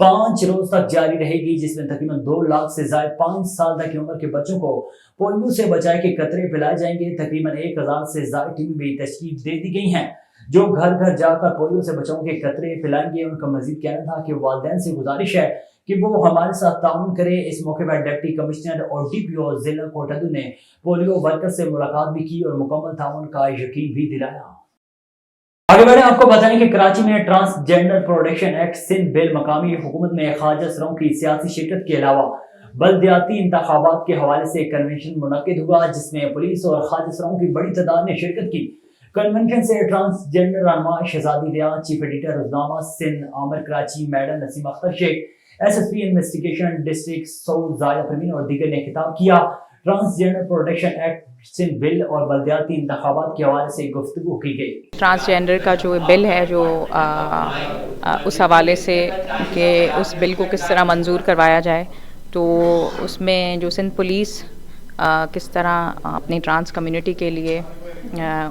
5 روز تک جاری رہے گی، جس میں تقریباً 2 لاکھ سے زائد 5 سال تک کی عمر کے بچوں کو پولیو سے بچائے کے قطرے پلائے جائیں گے۔ تقریباً 1000 سے زائد ٹیمیں بھی تشکیل دے دی گئی ہیں جو گھر گھر جا کر پولیو سے بچاؤ کے قطرے پلائیں گے۔ ان کا مزید کہنا تھا کہ والدین سے گزارش ہے کہ وہ ہمارے ساتھ تعاون کریں۔ اس موقع پر ڈپٹی کمشنر اور ڈی پی او ضلع کوٹادو نے پولیو ورکر سے ملاقات بھی کی اور مکمل تعاون کا یقین بھی دلایا۔ آگے بڑھیں، آپ کو بتائیں کہ کراچی میں ٹرانسجینڈر پروٹیکشن ایکٹ سندھ بل مقامی حکومت میں خواجہ سراؤں کی سیاسی شرکت کے علاوہ بلدیاتی انتخابات کے حوالے سے کنونشن منعقد ہوا، جس میں پولیس اور خواجہ سراؤں کی بڑی تعداد نے شرکت کی۔ کنونشن سے ٹرانسجینڈر رہنما شہزادی ریاض، چیف ایڈیٹر روزنامہ Sindh Amir Karachi, madam Naseem Akhtar Sheikh, S S P investigation district Saud Zia Parveen اور دیگر نے خطاب کیا۔ Transgender protection act Sindh bill اور بلدیاتی انتخابات کے حوالے سے گفتگو کی گئی۔ ٹرانسجینڈر کا جو بل ہے جو اس حوالے سے کہ اس بل کو کس طرح منظور کروایا جائے، تو اس میں جو سندھ پولیس کس طرح اپنی ٹرانس کمیونٹی کے لیے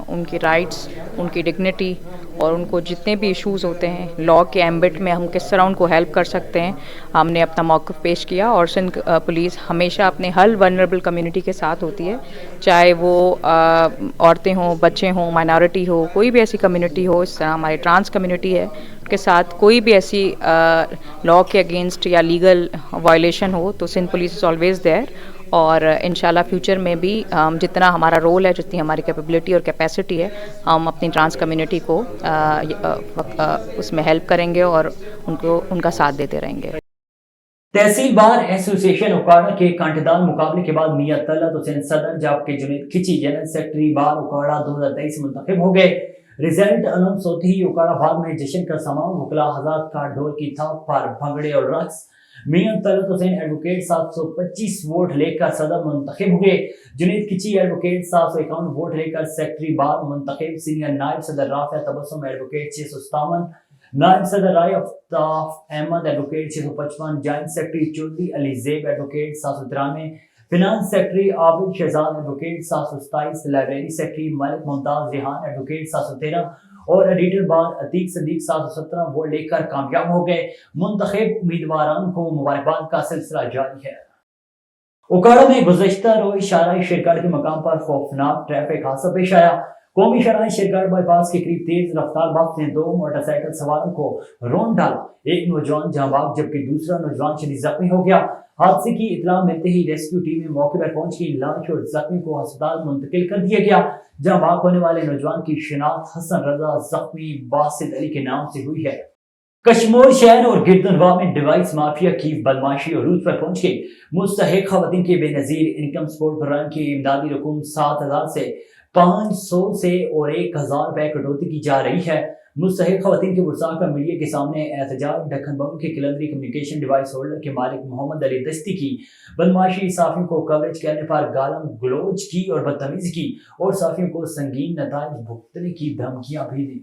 ان کی رائٹس، ان کی ڈگنیٹی اور ان کو جتنے بھی ایشوز ہوتے ہیں لاء کے ایمبٹ میں ہم کس طرح ان کو ہیلپ کر سکتے ہیں، ہم نے اپنا موقف پیش کیا۔ اور سندھ پولیس ہمیشہ اپنے ہر ولنریبل کمیونٹی کے ساتھ ہوتی ہے، چاہے وہ عورتیں ہوں، بچے ہوں، مائنارٹی ہو، کوئی بھی ایسی کمیونٹی ہو۔ اس طرح ہماری ٹرانس کمیونٹی ہے کے ساتھ کوئی بھی ایسی لاء کے اگینسٹ یا لیگل وائلیشن ہو تو Sindh police is always there. اور انشاءاللہ فیوچر میں بھی جتنا ہمارا رول ہے، جتنی ہماری کیپیبلٹی اور کیپیسٹی ہے، ہم اپنی ٹرانس کمیونٹی کو اس میں ہیلپ کریں گے اور ان کا ساتھ دیتے رہیں گے۔ تحصیل بار ایسوسی ایشن اکاڑا کے کانٹے دار مقابلے کے بعد میاں طلعت حسین صدر جبکہ جنید کھچی جنرل سیکرٹری بار اکاڑا 2023 منتخب ہو گئے۔ رزلٹ اناؤنس ہوتے ہی اکاڑا بار میں جشن کا سامان، وکلا حضرات کا ڈھول کی تھاپ پر بھنگڑے اور رقص۔ میاں طلعت حسین ایڈوکیٹ 725 ووٹ لے کر صدر منتخب ہوئے۔ جنید کھچی ایڈوکیٹ 751 ووٹ لے کر سیکرٹری بار منتخب۔ سینئر نائب صدر رافع تبسم ایڈوکیٹ 657، نائب صدر Rai Aftaf Ahmed advocate 655، joint secretary Chaudhry Ali Zeb advocate 793، finance secretary Abid Shahzad advocate 727، library secretary Malik Mumtaz Rehan advocate 713 اور editor bar Atiq Siddique 717 vote لے کر کامیاب ہو گئے۔ منتخب امیدواران کو مبارکباد کا سلسلہ جاری ہے۔ اکاڑا میں گزشتہ روز شاہراہ شیرگڑھ کے مقام پر خوفناک ٹریفک حادثہ پیش آیا۔ قومی شاہراہ شیرگڑھ بائی پاس کے قریب تیز رفتار بس نے 2 موٹر سائیکل سواروں کو رون ڈالا۔ ایک نوجوان جاں بحق جبکہ دوسرا نوجوان شدید زخمی ہو گیا۔ حادثے کی اطلاع ملتے ہی ریسکیو ٹیمیں موقع پر پہنچ گئی۔ لاش اور زخمی کو ہسپتال منتقل کر دیا گیا۔ جاں بحق ہونے والے نوجوان کی شناخت حسن رضا زخمی باسط علی کے نام سے ہوئی ہے۔ کشمور شہر اور گردنواہ میں ڈیوائس مافیا کی بدماشی عروج پر پہنچ گئی۔ مستحق خواتین کے بے نظیر انکم سپورٹ پروگرام کی امدادی رقم 7,000 سے 500 سے اور 1,000 روپے کٹوتی کی جا رہی ہے۔ مستحق خواتین کے ورثاء کا میڈیا کے سامنے احتجاج۔ ڈکن بم کے کلندری کمیونیکیشن ڈیوائس ہولڈر کے مالک محمد علی دستی کی بدماشی، صحافیوں کو کوریج کرنے پر گالم گلوچ کی اور بدتمیزی کی اور صحافیوں کو سنگین نتائج بھگتنے کی دھمکیاں بھی دی۔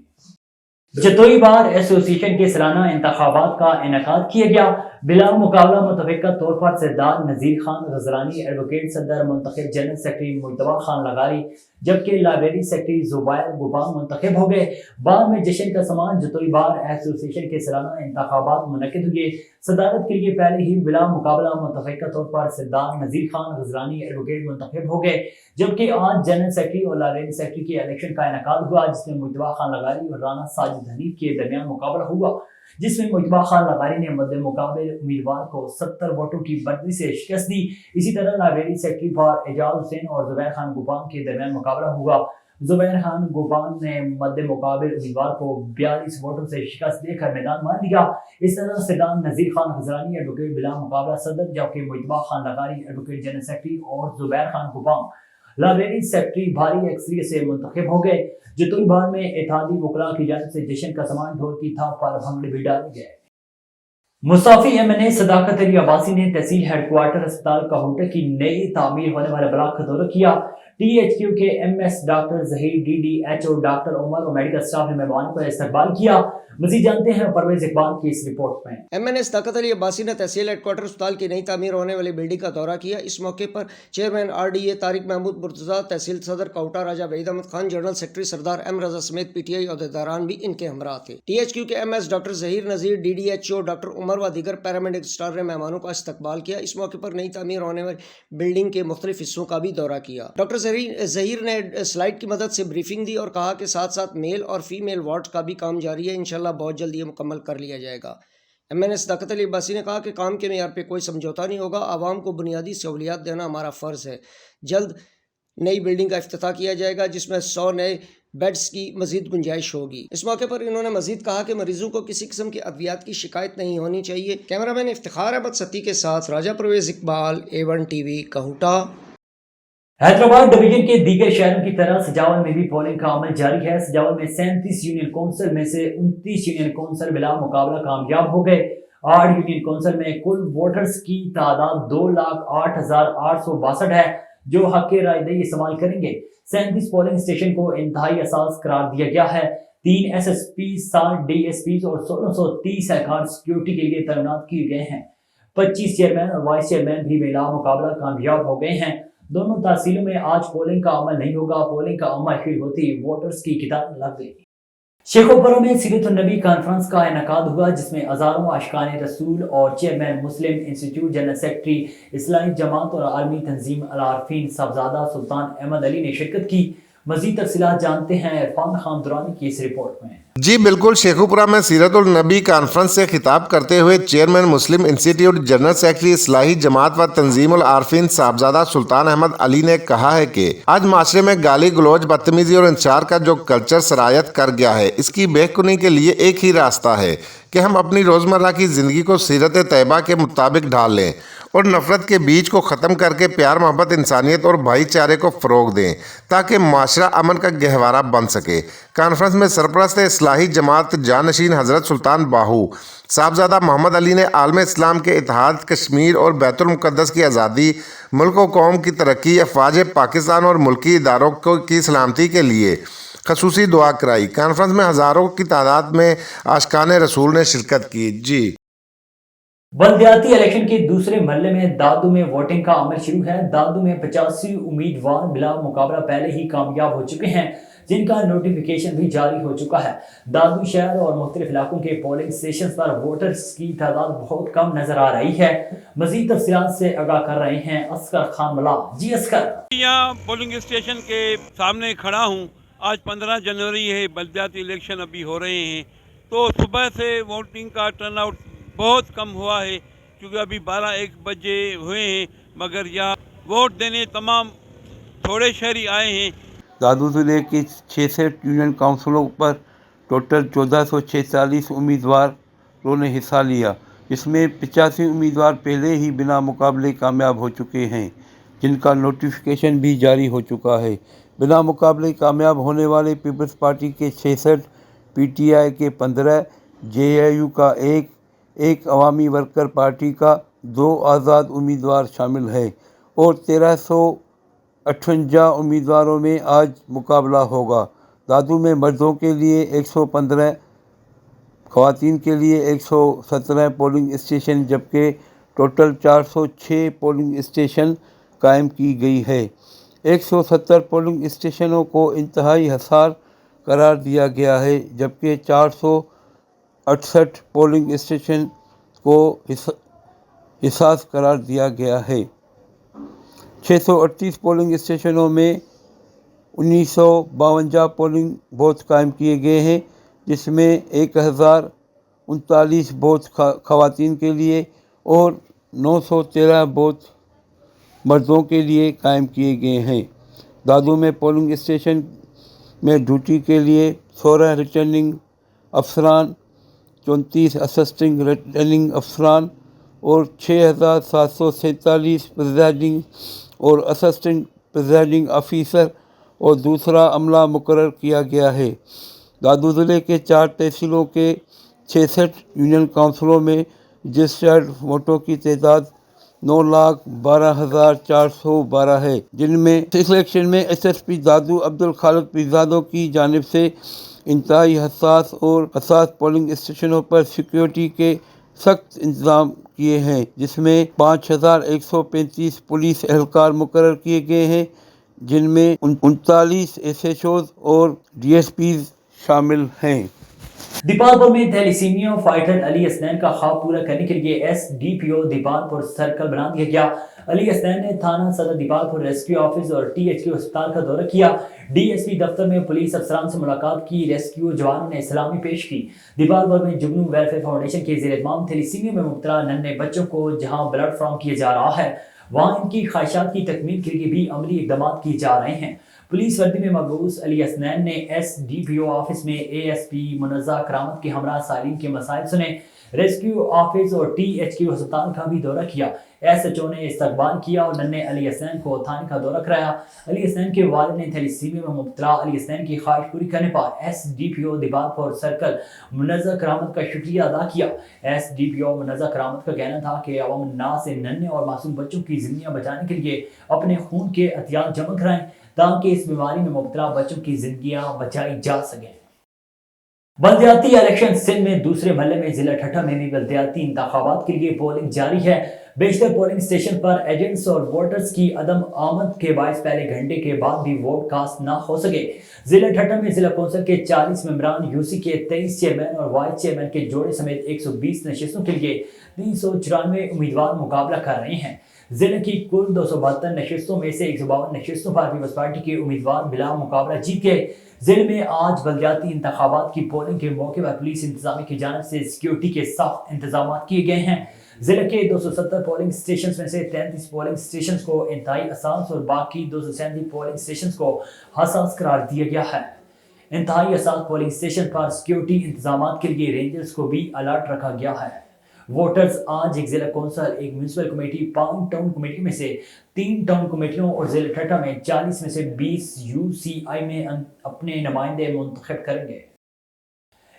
جتوئی بار ایسوسی ایشن کے سالانہ انتخابات کا انعقاد کیا گیا۔ بلا مقابلہ متفقہ طور پر سردار نذیر خان غزرانی ایڈوکیٹ صدر منتخب، جنرل سیکرٹری مجتبیٰ خان لغاری جبکہ لائبریری سیکرٹری زبیر گوبان منتخب ہو گئے۔ بعد میں جشن کا سامان جتوئی بار ایسوسی ایشن کے سالانہ انتخابات منعقد ہوئے۔ صدارت کے لیے پہلے ہی بلا مقابلہ متفقہ طور پر سردار نذیر خان غزرانی ایڈوکیٹ منتخب ہو گئے، جبکہ آج جنرل سیکرٹری اور لائبریری سیکرٹری کے الیکشن کا انعقاد ہوا، جس میں مجتبیٰ خان لغاری اور رانا ساجد حنیف کے درمیان مقابلہ ہوا، جس میں مجتبیٰ خان لغاری نے مد مقابل امیدوار کو 70 ووٹوں کی برتری سے شکست دی۔ اسی طرح لائبریری سیکرٹری پر اعجاز حسین اور زبیر خان گوبان کے درمیان مقابلہ ہوا۔ زبیر خان گوبان نے مد مقابل امیدوار کو 42 ووٹوں سے شکست دے کر میدان مار دیا۔ اس طرح سردار نذیر خان غزرانی ایڈوکیٹ بلا مقابلہ صدر جبکہ مجتبیٰ خان لغاری ایڈوکیٹ جنرل سیکرٹری اور زبیر خان گوبان لائبریری سیکرٹری بھاری اکثریت سے منتخب ہو گئے۔ جتوئی بار میں اتحادی وکلاء کی جانب سے جشن کا سامان ڈھول کی تھاپ پر بھنگڑے بھی ڈالے گئے۔ مصطفی ایم این اے صداقت علی عباسی نے تحصیل ہیڈ کوارٹر اسپتال کاہوٹہ کی نئی تعمیر ہونے والے بلاک کا دورہ کیا۔ THQ کے MS doctor Zaheer DDHO doctor Umar اور میڈیکل اسٹاف نے مہمانوں کا استقبال کیا. مزید جانتے ہیں پرویز اقبال کی اس رپورٹ میں. MNS طاقت علی عباسی نے تحصیل ہیڈ کوارٹر اسپتال کی نئی تعمیر ہونے والی بلڈنگ کا دورہ کیا. اس موقع پر چیئرمین RDA طارق محمود مرتضیٰ، تحصیل صدر کوٹا راجہ وحید احمد خان، جنرل سیکرٹری سردار M رضا سمیت PTI عہدیداران بھی ان کے ہمراہ تھے. THQ کے MS doctor Zaheer Nazir, DDHO doctor Umar و دیگر پیرامیڈیکل اسٹاف نے مہمانوں کا استقبال کیا. اس موقع پر نئی تعمیر ہونے والی بلڈنگ کے مختلف حصوں کا بھی دورہ کیا. ڈاکٹر ظہیر نے سلائیڈ کی مدد سے بریفنگ دی اور کہا کہ ساتھ ساتھ میل اور فیمیل وارڈ کا بھی کام جاری ہے. انشاءاللہ بہت جلد یہ مکمل کر لیا جائے گا. MNS طاقت علی عباسی نے کہا کہ کام کے معیار پہ کوئی سمجھوتا نہیں ہوگا. عوام کو بنیادی سہولیات دینا ہمارا فرض ہے. جلد نئی بلڈنگ کا افتتاح کیا جائے گا جس میں 100 نئے بیڈز کی مزید گنجائش ہوگی. اس موقع پر انہوں نے مزید کہا کہ مریضوں کو کسی قسم کی ادویات کی شکایت نہیں ہونی چاہیے. کیمرہ مین افتخار احمد ستی کے ساتھ راجہ پرویز اقبال، A1 TV کوٹا. حیدرآباد ڈویژن کے دیگر شہروں کی طرح سجاول میں بھی پولنگ کا عمل جاری ہے. سجاول میں 37 یونین کونسل میں سے 29 یونین کونسل بلا مقابلہ کامیاب ہو گئے. 8 یونین کونسل میں کل ووٹرز کی تعداد 2,08,862 ہے جو حق رائے دہی استعمال کریں گے. 37 پولنگ اسٹیشن کو انتہائی حساس قرار دیا گیا ہے. 3 SSP، 60 DSPs اور 1630 اہلکار سیکیورٹی کے لیے تعینات کیے گئے ہیں. 25 چیئرمین اور وائس چیئرمین بھی بلا مقابلہ کامیاب ہو گئے ہیں. دونوں تحصیلوں میں آج پولنگ کا عمل نہیں ہوگا. پولنگ کا عمل شروع ہوتی ووٹرز کی قطار لگ گئی. شیخوپورہ میں سیرت النبی کانفرنس کا انعقاد ہوا جس میں ہزاروں عاشقان رسول اور چیئرمین مسلم انسٹیٹیوٹ، جنرل سیکرٹری اصلاحی جماعت اور عالمی تنظیم العارفین صاحبزادہ سلطان احمد علی نے شرکت کی. مزید تفصیلات جانتے ہیں عرفان خان درانی کی اس رپورٹ میں. جی بالکل، شیخوپورہ میں سیرت النبی کانفرنس سے خطاب کرتے ہوئے چیئرمین مسلم انسٹیٹیوٹ، جنرل سیکرٹری اصلاحی جماعت و تنظیم العارفین صاحبزادہ سلطان احمد علی نے کہا ہے کہ آج معاشرے میں گالی گلوچ، بدتمیزی اور انتشار کا جو کلچر سرایت کر گیا ہے، اس کی بے کنی کے لیے ایک ہی راستہ ہے کہ ہم اپنی روزمرہ کی زندگی کو سیرت طیبہ کے مطابق ڈھال لیں اور نفرت کے بیج کو ختم کر کے پیار، محبت، انسانیت اور بھائی چارے کو فروغ دیں تاکہ معاشرہ امن کا گہوارہ بن سکے. کانفرنس میں سرپرست اصلاحی جماعت جانشین حضرت سلطان باہو صاحبزادہ محمد علی نے عالم اسلام کے اتحاد، کشمیر اور بیت المقدس کی آزادی، ملک و قوم کی ترقی، افواج پاکستان اور ملکی اداروں کی سلامتی کے لیے خصوصی دعا کرائی. کانفرنس میں ہزاروں کی تعداد میں عاشقان رسول نے شرکت کی. جی بلدیاتی الیکشن کے دوسرے مرحلے میں دادو میں ووٹنگ کا عمل شروع ہے. دادو میں 85 امیدوار بلا مقابلہ پہلے ہی کامیاب ہو چکے ہیں جن کا نوٹیفیکیشن بھی جاری ہو چکا ہے. دادو شہر اور مختلف علاقوں کے پولنگ اسٹیشنز پر ووٹرز کی تعداد بہت کم نظر آ رہی ہے. مزید تفصیلات سے آگاہ کر رہے ہیں اسکر خان ملا. جی اسکر. یہاں پولنگ اسٹیشن کے سامنے کھڑا ہوں. آج 15 جنوری ہے، بلدیاتی الیکشن ابھی ہو رہے ہیں، تو صبح سے ووٹنگ کا ٹرن آؤٹ بہت کم ہوا ہے کیونکہ ابھی 12-1 بجے ہوئے ہیں، مگر یہاں ووٹ دینے تمام تھوڑے شہری آئے ہیں. دادو ضلع کے 66 یونین کونسلوں پر ٹوٹل 1446 امیدواروں نے حصہ لیا، جس میں 85 امیدوار پہلے ہی بنا مقابلے کامیاب ہو چکے ہیں جن کا نوٹیفیکیشن بھی جاری ہو چکا ہے. بنا مقابلے کامیاب ہونے والے پیپلز پارٹی کے 66، PTI کے 15، JAU کا 1 عوامی ورکر پارٹی کا 2 آزاد امیدوار شامل ہیں اور 1358 امیدواروں میں آج مقابلہ ہوگا. دادو میں مردوں کے لیے 115، خواتین کے لیے 117 پولنگ اسٹیشن جبکہ ٹوٹل 406 پولنگ اسٹیشن قائم کی گئی ہے. 170 پولنگ اسٹیشنوں کو انتہائی حساس قرار دیا گیا ہے جبکہ 468 پولنگ اسٹیشن کو حساس قرار دیا گیا ہے. 638 پولنگ اسٹیشنوں میں 1952 پولنگ بوتھ قائم کیے گئے ہیں جس میں 1039 بوتھ خواتین کے لیے اور 913 بوتھ مردوں کے لیے قائم کیے گئے ہیں. دادو میں پولنگ اسٹیشن میں ڈیوٹی کے لیے 16 ریٹرننگ افسران، 34 اسسٹنگ ریٹرننگ افسران اور 6747 پریزائڈنگ اور اسسٹنٹ پریزائڈنگ آفیسر اور دوسرا عملہ مقرر کیا گیا ہے. دادو ضلع کے 4 تحصیلوں کے 66 یونین کونسلوں میں رجسٹرڈ ووٹوں کی تعداد 9,12,412 ہے، جن میں اس الیکشن میں SSP دادو عبدالخالق پیرزادہ کی جانب سے انتہائی حساس اور حساس پولنگ اسٹیشنوں پر سیکیورٹی کے سخت انتظام کیے ہیں، جس میں 5,135 پولیس اہلکار مقرر کیے گئے ہیں، جن میں 39 SHOs اور DSPs شامل ہیں۔ دیپال میں تھیلیسیمیا فائٹر علی حسنین کا خواب پورا کرنے کے لیے SDPO دیپال سرکل بنا دیا گیا۔ علی حسنین نے تھانہ صدر دیپال ریسکیو آفس اور THQ ہسپتال کا دورہ کیا، DSP دفتر میں پولیس افسران سے ملاقات کی، ریسکیو جوانوں نے سلامی پیش کی۔ دیپال میں جگنو ویلفیئر فاؤنڈیشن کے زیر اہتمام تھیلیسیمیا میں مبتلا ننھے بچوں کو جہاں بلڈ فراہم کیا جا رہا ہے، وہاں ان کی خواہشات کی تکمیل کے لیے بھی عملی اقدامات کیے جا رہے ہیں۔ پولیس وردی میں مبعوث علی حسنین نے SDPO آفس میں ASP منزہ کرامت کے ہمراہ سائلین کے مسائل سنے، ریسکیو آفس اور THQ ہسپتال کا بھی دورہ کیا۔ SHO نے استقبال کیا اور ننھے علی حسنین کو تھانے کا دورہ کرایا۔ علی حسنین کے والد نے تھیلیسیمیا میں مبتلا علی حسنین کی خواہش پوری کرنے پر SDPO دیپال سرکل منزہ کرامت کا شکریہ ادا کیا۔ SDPO منزہ کرامت کا کہنا تھا کہ عوام الناس سے ننھے اور معصوم بچوں کی زندگیاں بچانے کے لیے اپنے خون کے عطیات جمع کرائیں تاکہ اس بیماری میں مبتلا بچوں کی زندگیاں بچائی جا سکیں۔ بلدیاتی الیکشن سندھ میں دوسرے مرحلے میں ضلع ٹھٹہ میں بھی بلدیاتی انتخابات کے لیے پولنگ جاری ہے۔ بیشتر پولنگ اسٹیشن پر ایجنٹس اور ووٹرز کی عدم آمد کے باعث پہلے گھنٹے کے بعد بھی ووٹ کاسٹ نہ ہو سکے۔ ضلع ٹھٹہ میں ضلع کونسل کے 40 ممبران، UC کے 23 چیئرمین اور وائس چیئرمین کے جوڑے سمیت 120 نشستوں کے لیے 394 امیدوار مقابلہ کر رہے ہیں۔ ضلع کی کل 272 نشستوں میں سے 152 نشستوں پر پیپلز پارٹی کے امیدوار بلا مقابلہ جیت گئے۔ ضلع میں آج بلدیاتی انتخابات کی پولنگ کے موقع پر پولیس انتظامیہ کی جانب سے سیکیورٹی کے سخت انتظامات کیے گئے ہیں۔ ضلع کے 270 پولنگ اسٹیشنز میں سے 33 پولنگ اسٹیشنز کو انتہائی حساس اور باقی 237 پولنگ اسٹیشنز کو حساس قرار دیا گیا ہے۔ انتہائی حساس پولنگ اسٹیشن پر سیکیورٹی انتظامات کے لیے رینجرز کو بھی الرٹ رکھا گیا ہے۔ ووٹرز آج ایک ضلع کونسل، ایک میونسپل کمیٹی، 5 ٹاؤن کمیٹی میں سے 3 ٹاؤن کمیٹیوں اور ضلع ٹھٹہ میں 40 میں سے 20 UCI میں اپنے نمائندے منتخب کریں گے۔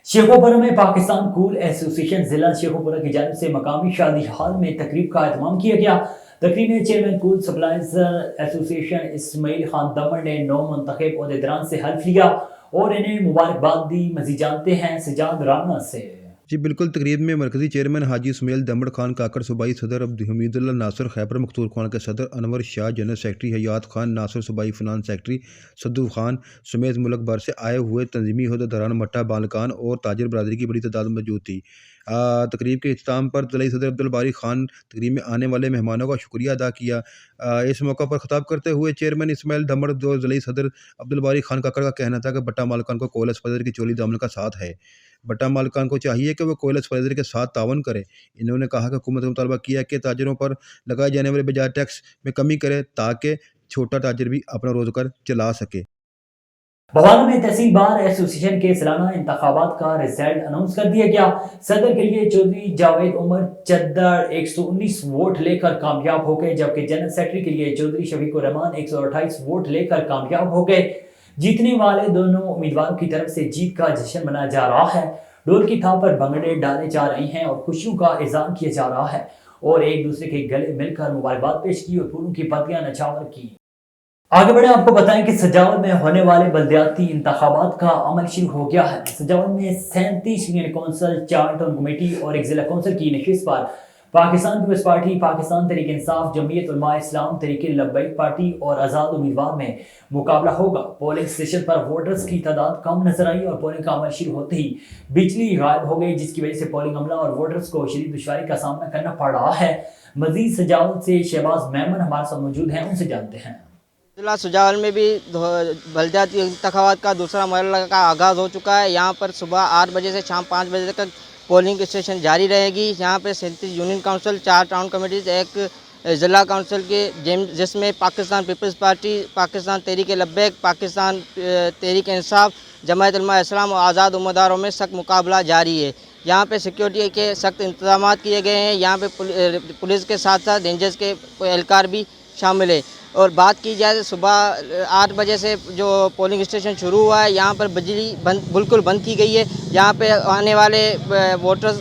شیخوپورہ میں پاکستان کول ایسوسی ایشن ضلع شیخوپورہ کی جانب سے مقامی شادی ہال میں تقریب کا اہتمام کیا گیا۔ تقریب میں چیئرمین کول سپلائز ایسوسی ایشن اسماعیل خان دمر نے 9 منتخب عہدیداران سے حلف لیا اور انہیں مبارکباد دی۔ مزید جانتے ہیں سجاد رانا سے۔ جی بالکل، تقریب میں مرکزی چیئرمین حاجی اسماعیل دمڑ خان کاکڑ، صوبائی صدر حمید اللہ ناصر خیبر مختورخوان کے صدر انور شاہ، جنرل سیکرٹری حیات خان ناصر، صوبائی فنانس سیکرٹری صدو خان سمیت ملک بھر سے آئے ہوئے تنظیمی عہدیداران، مٹہ بالکان اور تاجر برادری کی بڑی تعداد موجود تھی۔ تقریب کے اختتام پر ضلعی صدر عبدالباری خان تقریب میں آنے والے مہمانوں کا شکریہ ادا کیا۔ اس موقع پر خطاب کرتے ہوئے چیئرمین اسماعیل دمڑ اور ضلعی صدر عبدالباری خان کاکڑ کا کہنا تھا کہ بٹہ مالکان کو کوئلہ سپائزر کی چولی دامن کا ساتھ ہے۔ بٹہ مالکان کو چاہیے کہ وہ کوئلہ سپائزر کے ساتھ تعاون کرے۔ انہوں نے کہا کہ حکومت کا مطالبہ کیا کہ تاجروں پر لگائے جانے والے بجائے ٹیکس میں کمی کرے تاکہ چھوٹا تاجر بھی اپنا روزگار چلا سکے۔ بھوالہ میں تحصیل بار ایسوسی ایشن کے سالانہ انتخابات کا رزلٹ اناؤنس کر دیا گیا۔ صدر کے لیے چودھری جاوید عمر چدر 119 ووٹ لے کر کامیاب ہو گئے، جبکہ جنرل سیکرٹری کے لیے چودھری شفیق الرحمان 128 ووٹ لے کر کامیاب ہو گئے۔ جیتنے والے دونوں امیدواروں کی طرف سے جیت کا جشن منایا جا رہا ہے، ڈھول کی تھاپ پر بھنگڑے ڈالے جا رہے ہیں اور خوشیوں کا اعلان کیا جا رہا ہے اور ایک دوسرے کے گلے مل کر مبارکباد پیش کی اور پھولوں کی پتیاں نچھاور کی۔ آگے بڑھیں، آپ کو بتائیں کہ سجاول میں ہونے والے بلدیاتی انتخابات کا عمل شروع ہو گیا ہے۔ سجاول میں 37 یونین کونسل، 4 ٹاؤن کمیٹی اور ایک ضلع کونسل کی نشست پر پاکستان پیپلز پارٹی، پاکستان تحریک انصاف، جمعیت علماء اسلام، تحریک لبیک پارٹی اور آزاد امیدوار میں مقابلہ ہوگا۔ پولنگ اسٹیشن پر ووٹرز کی تعداد کم نظر آئی اور پولنگ کا عمل شروع ہوتے ہی بجلی غائب ہو گئی، جس کی وجہ سے پولنگ عملہ اور ووٹرز کو شدید دشواری کا سامنا کرنا پڑ رہا ہے۔ مزید سجاول سے شہباز میمن ہمارے ساتھ موجود ہیں، ان سے جانتے ہیں۔ ضلع سجاول میں بھی بلدیاتی انتخابات کا دوسرا مرحلہ کا آغاز ہو چکا ہے۔ یہاں پر صبح 8 بجے سے شام 5 بجے تک پولنگ اسٹیشن جاری رہے گی۔ یہاں پہ 37 یونین کونسل، 4 ٹاؤن کمیٹیز، ایک ضلع کونسل کے جس میں پاکستان پیپلز پارٹی، پاکستان تحریک لبیک، پاکستان تحریک انصاف، جمعیت علماء اسلام اور آزاد امیدواروں میں سخت مقابلہ جاری ہے۔ یہاں پہ سیکیورٹی کے سخت انتظامات کیے گئے ہیں۔ یہاں پہ پولیس کے ساتھ ساتھ رینجرز کے اہلکار بھی شامل ہے۔ اور بات کی جائے صبح 8 بجے سے جو پولنگ اسٹیشن شروع ہوا ہے، یہاں پر بجلی بالکل بند کی گئی ہے۔ یہاں پہ آنے والے ووٹرز